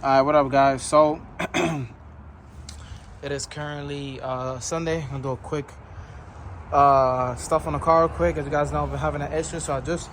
Alright, what up, guys? So it is currently Sunday. I'm gonna do a quick stuff on the car real quick. As you guys know, I've been having an issue, so I just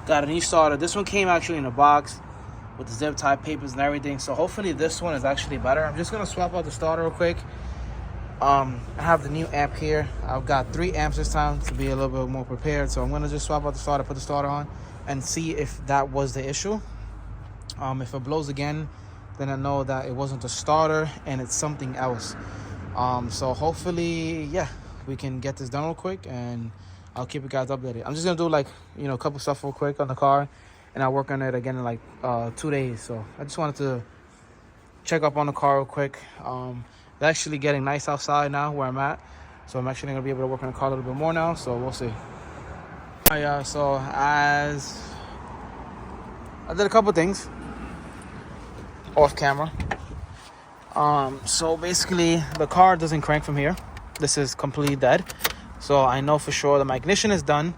got a new starter. This one came actually in a box with the zip tie papers and everything, so hopefully this one is actually better. I'm just gonna swap out the starter real quick. I have the new amp here. I've got 3 amps this time to be a little bit more prepared, so I'm gonna just swap out the starter, put the starter on, and see if that was the issue. If it blows again, then I know that it wasn't the starter and it's something else. So hopefully, yeah, we can get this done real quick, and I'll keep you guys updated. I'm just gonna do a couple stuff real quick on the car, and I'll work on it again in 2 days. So I just wanted to check up on the car real quick. It's actually getting nice outside now where I'm at, so I'm actually gonna be able to work on the car a little bit more now. So we'll see. All right, so as I did a couple things off camera. So basically the car doesn't crank from here. This is completely dead, so I know for sure that my ignition is done.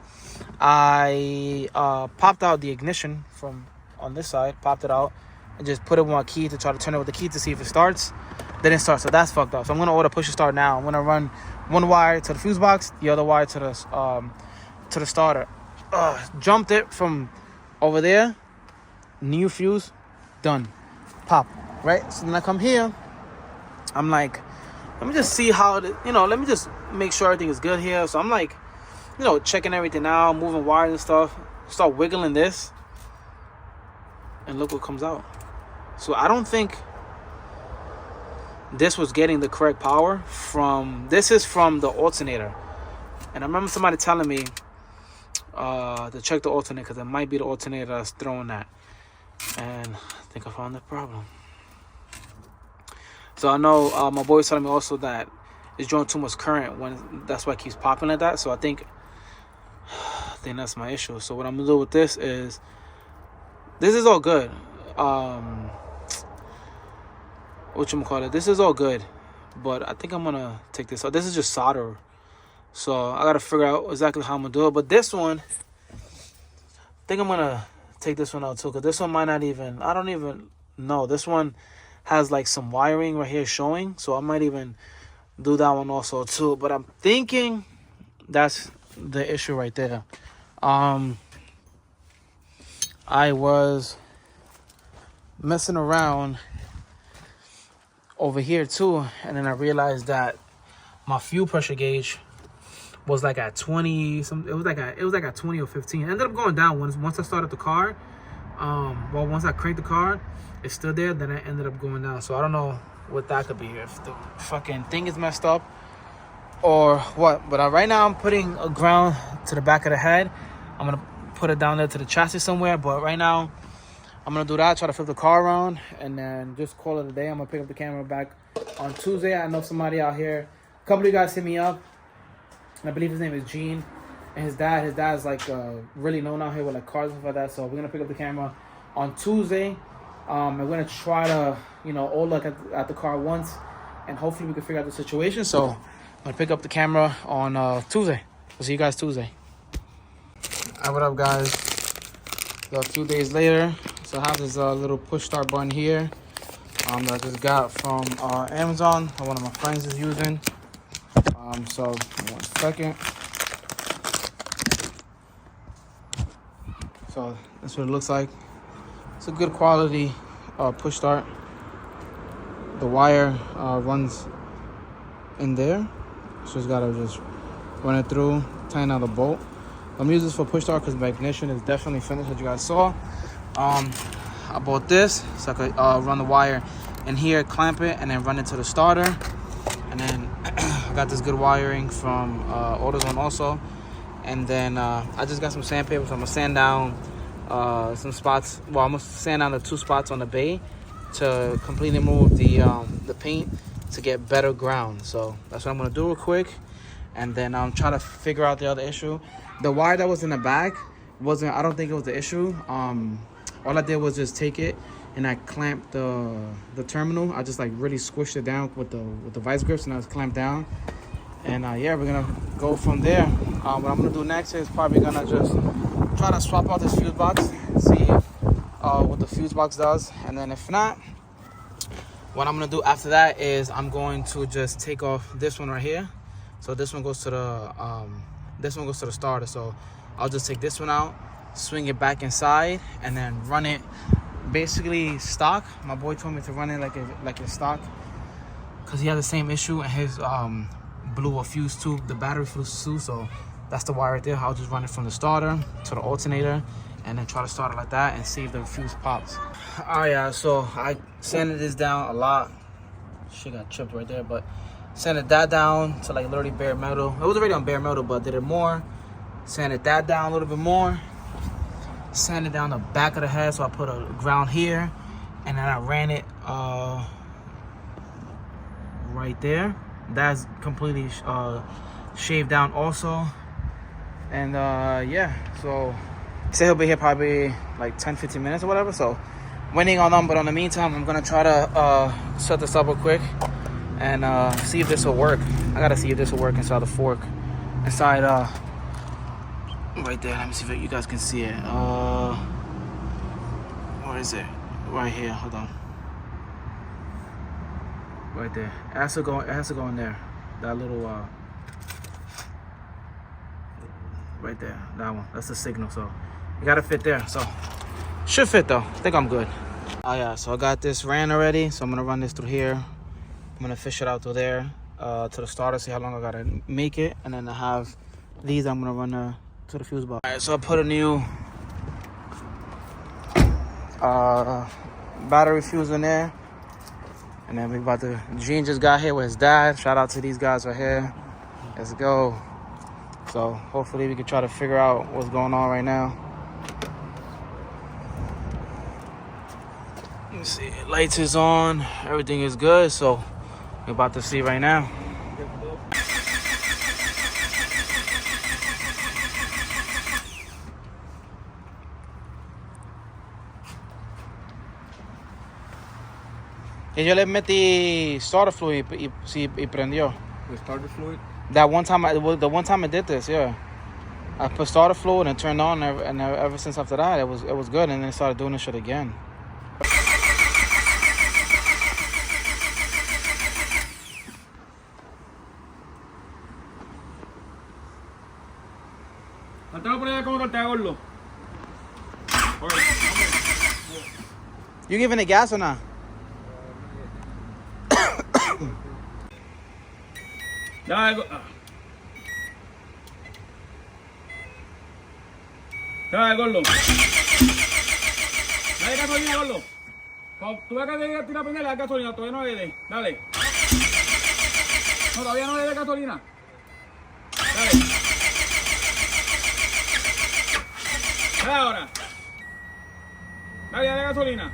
I popped out the ignition from on this side, popped it out, and just put it with my key to try to turn it with the key to see if it starts. Didn't start, so that's fucked up. So I'm gonna order push to start now. I'm gonna run one wire to the fuse box, the other wire to the starter. Jumped it from over there, new fuse, done. Pop, right? So then I come here, I'm like, let me just see how let me just make sure everything is good here. So I'm like, checking everything out, moving wires and stuff, start wiggling this, and look what comes out. So I don't think this was getting the correct power this is from the alternator. And I remember somebody telling me to check the alternator, because it might be the alternator that's throwing that. And I think I found the problem. So I know my boy was telling me also that it's drawing too much current, that's why it keeps popping like that. So I think that's my issue. So what I'm gonna do with this is all good. This is all good, but I think I'm gonna take this out. This is just solder, so I gotta figure out exactly how I'm gonna do it. But this one, I think I'm gonna take this one out too, because this one might not even, I don't even know. This one has like some wiring right here showing, so I might even do that one also too. But I'm thinking that's the issue right there. I was messing around over here too, and then I realized that my fuel pressure gauge was like at 20 it was like at 20 or 15. It ended up going down once I started the car. Once I cranked the car, it's still there, then it ended up going down. So I don't know what that could be, if the fucking thing is messed up or what. But right now I'm putting a ground to the back of the head. I'm gonna put it down there to the chassis somewhere, but right now I'm gonna do that, try to flip the car around, and then just call it a day. I'm gonna pick up the camera back on Tuesday. I know somebody out here, a couple of you guys hit me up, and I believe his name is Gene, and his dad's like really known out here with like cars and stuff like that. So we're gonna pick up the camera on Tuesday. We're gonna try to all look at the car once, and hopefully we can figure out the situation. So I'm gonna pick up the camera on Tuesday. I'll see you guys Tuesday. Alright, what up, guys? So a few days later, so I have this little push start button here that I just got from Amazon, that one of my friends is using. So 1 second. So that's what it looks like. It's a good quality push start. The wire runs in there, so just gotta just run it through, tighten out the bolt. I'm using this for push start because my ignition is definitely finished, as you guys saw. I bought this so I could run the wire in here, clamp it, and then run it to the starter. And then I got this good wiring from AutoZone also. And then I just got some sandpaper, so I'm gonna sand down some spots. Well, I'm gonna sand down the 2 spots on the bay to completely remove the paint to get better ground. So that's what I'm gonna do real quick, and then I'm trying to figure out the other issue. The wire that was in the back I don't think it was the issue. All I did was just take it and I clamped the terminal. I just like really squished it down with the vice grips, and I was clamped down. And yeah, we're gonna go from there. What I'm gonna do next is probably gonna just try to swap out this fuse box, see what the fuse box does, and then if not, What I'm gonna do after that is I'm going to just take off this one right here. So this one goes to the starter. So I'll just take this one out, swing it back inside, and then run it basically stock. My boy told me to run it like it's stock, because he had the same issue and his blew a fuse tube, the battery fuse too. So that's the wire right there. I'll just run it from the starter to the alternator and then try to start it like that and see if the fuse pops. Oh yeah, so I sanded this down a lot. Shit got chipped right there, but sanded that down to like literally bare metal. It was already on bare metal, but did it more. Sanded that down a little bit more. Sanded down the back of the head, so I put a ground here, and then I ran it right there. That's completely shaved down also. And yeah, so say he'll be here probably like 10-15 minutes or whatever. So waiting on them, but in the meantime, I'm gonna try to set this up real quick and see if this will work. I gotta see if this will work inside the fork, inside right there. Let me see if you guys can see it. Where is it? Right here. Hold on. Right there. It has to go in there. That little right there. That one. That's the signal. So you gotta fit there. So should fit though. I think I'm good. Oh yeah. So I got this ran already. So I'm gonna run this through here. I'm gonna fish it out through there to the starter. See how long I gotta make it, and then I have these. I'm gonna run to the fuse box. All right. So I put a new battery fuse in there. And then we about to, Gene just got here with his dad. Shout out to these guys right here. Let's go. So hopefully we can try to figure out what's going on right now. Let me see, lights is on, everything is good. So we're about to see right now. Y yo le metí starter fluid y prendió. The starter fluid? That one time, the one time I did this, yeah. I put starter fluid and it turned on, and ever since after that, it was good, and then I started doing this shit again. You giving it gas or not? Dale, gordo. Dale gasolina, gordo. Cuando tú veas que te tira primero, dale gasolina. Todavía no le dé. Dale. No, todavía no le dé gasolina. Dale. Dale ahora. Dale gasolina.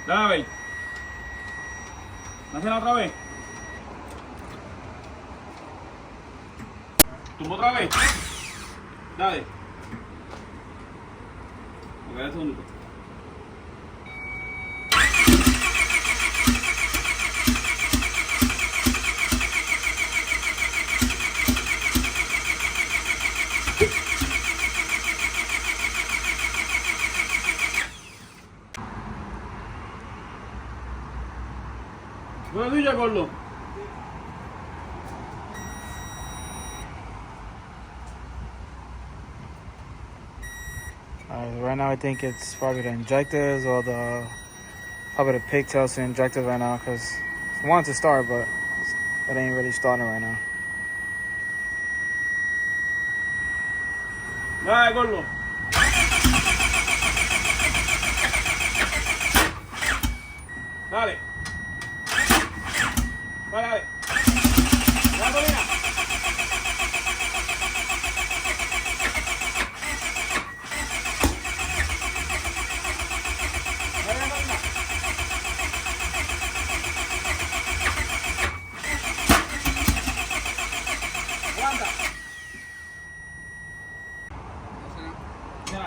Dale a ver. Dásela otra vez. Tumba otra vez. Dale. Ok, un segundito. Buenos días, gordo. Right now I think it's probably the injectors or probably the pigtails to injectors right now, because I want it to start, but it ain't really starting right now. Dale, gordo. Dale. Dale, dale. Gasolina. Aguanta. Ya.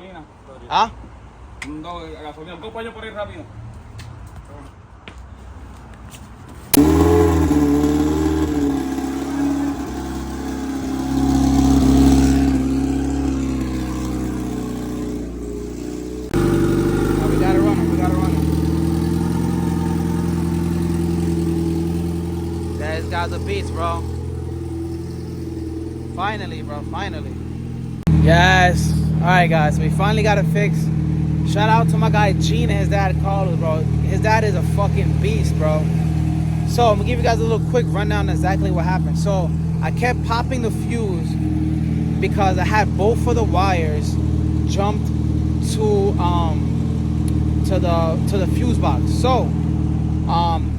gasolina. ¿Ah? Gasolina, un compañero por ahí rápido. Oh, we got it running. These guys are beats, bro. Finally, bro. Finally. Yes. All right, guys. We finally got it fixed. Shout out to my guy Gene and his dad Carlos, bro. His dad is a fucking beast, bro. So I'm gonna give you guys a little quick rundown on exactly what happened. So I kept popping the fuse because I had both of the wires jumped to the fuse box. So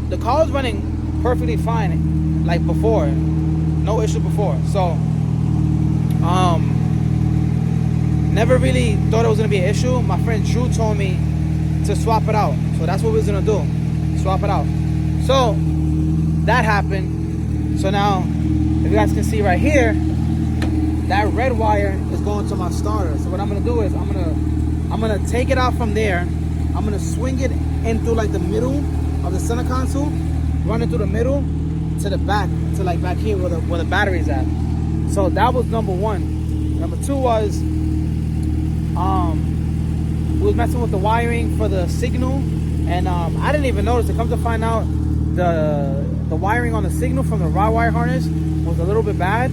the car was running perfectly fine like before, no issue before. So never really thought it was gonna be an issue. My friend Drew told me to swap it out, so that's what we was gonna do, swap it out. So that happened. So now if you guys can see right here, that red wire is going to my starter. So what I'm gonna do is I'm gonna take it out from there. I'm gonna swing it in through like the middle of the center console, run it through the middle to the back, to like back here where the battery's at. So that was number one. Number two was we was messing with the wiring for the signal, and I didn't even notice it. Come to find out, the wiring on the signal from the raw wire harness was a little bit bad,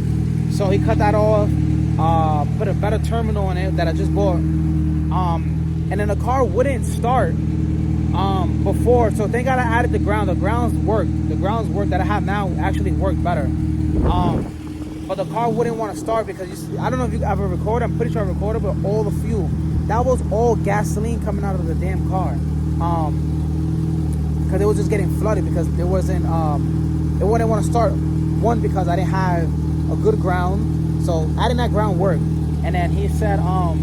so he cut that off, put a better terminal in it that I just bought, and then the car wouldn't start before. So thank God I added the ground. The grounds work that I have now actually work better. But the car wouldn't want to start because I don't know if you ever recorded. I'm pretty sure I recorded, but all the fuel, that was all gasoline coming out of the damn car. Because it was just getting flooded because it wasn't. It wouldn't want to start. One, because I didn't have a good ground, so adding that ground worked. And then he said, I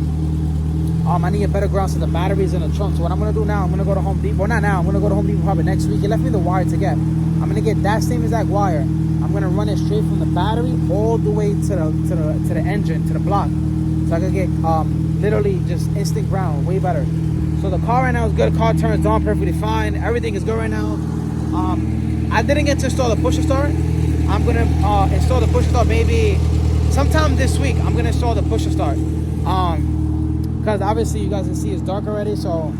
need a better ground so the battery's in the trunk. So what I'm gonna do now, I'm gonna go to Home Depot. Well, not now. I'm gonna go to Home Depot probably next week. He left me the wire to get. I'm gonna get that same exact wire. I'm gonna run it straight from the battery all the way to the engine, to the block, so I can get literally just instant ground, way better. So the car right now is good. The car turns on perfectly fine. Everything is good right now. I didn't get to install the pusher start. I'm gonna install the pusher start maybe sometime this week. I'm gonna install the pusher start. Because obviously you guys can see it's dark already. So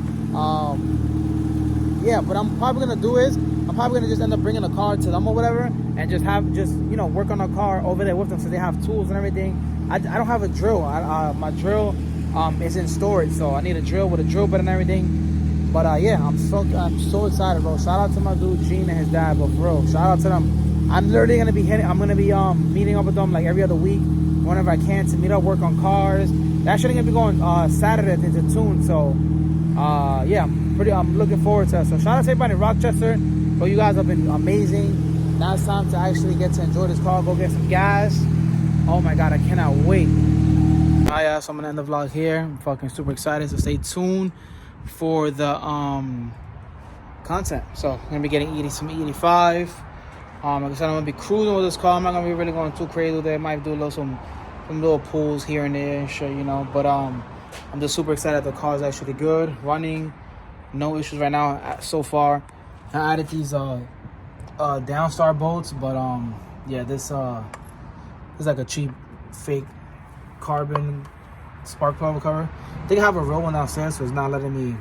yeah, what I'm probably gonna do is I'm probably gonna just end up bringing the car to them or whatever, and just work on the car over there with them, so they have tools and everything. I don't have a drill. My drill is in storage, so I need a drill with a drill bit and everything. But yeah, I'm so excited, bro. Shout out to my dude Gene and his dad, but bro, shout out to them. I'm literally gonna be meeting up with them like every other week, whenever I can, to meet up, work on cars. That shit gonna be going Saturday to tune. So yeah, I'm looking forward to it. So shout out to everybody in Rochester. Bro, you guys have been amazing. Now it's time to actually get to enjoy this car, go get some gas. Oh my God, I cannot wait. Alright, yeah, so I'm gonna end the vlog here. I'm fucking super excited, so stay tuned for the content. So I'm gonna be getting some E85. Like I said, I'm gonna be cruising with this car. I'm not gonna be really going too crazy with it. I might do some little pulls here and there and shit, you know. But I'm just super excited. The car is actually good, running, no issues right now so far. I added these Downstar bolts, but yeah, this is like a cheap fake carbon spark plug cover. I think I have a real one downstairs, so it's not letting me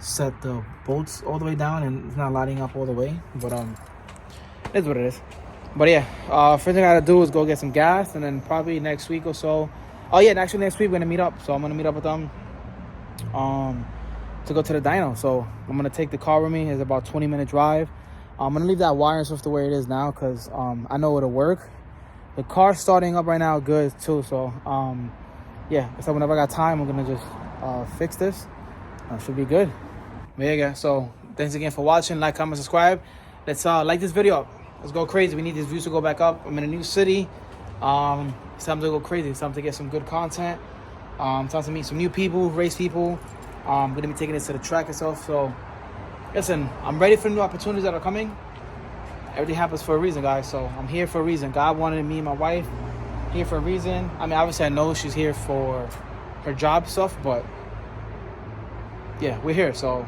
set the bolts all the way down, and it's not lighting up all the way. But it's what it is. But yeah, first thing I gotta do is go get some gas, and then probably next week or so. Oh yeah, actually next week we're gonna meet up. So I'm gonna meet up with them to go to the dyno. So I'm gonna take the car with me. It's about 20-minute drive. I'm gonna leave that wire and stuff the way it is now, because I know it'll work. The car's starting up right now good too. So yeah, so whenever I got time, I'm gonna just fix this. Should be good. But yeah, guys, so thanks again for watching. Like, comment, subscribe. Let's like this video up. Let's go crazy. We need these views to go back up. I'm in a new city. It's time to go crazy. It's time to get some good content. It's time to meet some new people, race people. I'm gonna be taking this to the track itself. So listen, I'm ready for new opportunities that are coming. Everything happens for a reason, guys. So I'm here for a reason. God wanted me and my wife here for a reason. I mean, obviously I know she's here for her job stuff, but yeah, we're here. So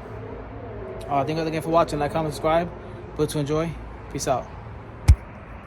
thank you again for watching. Like, comment, subscribe. Please to enjoy. Peace out.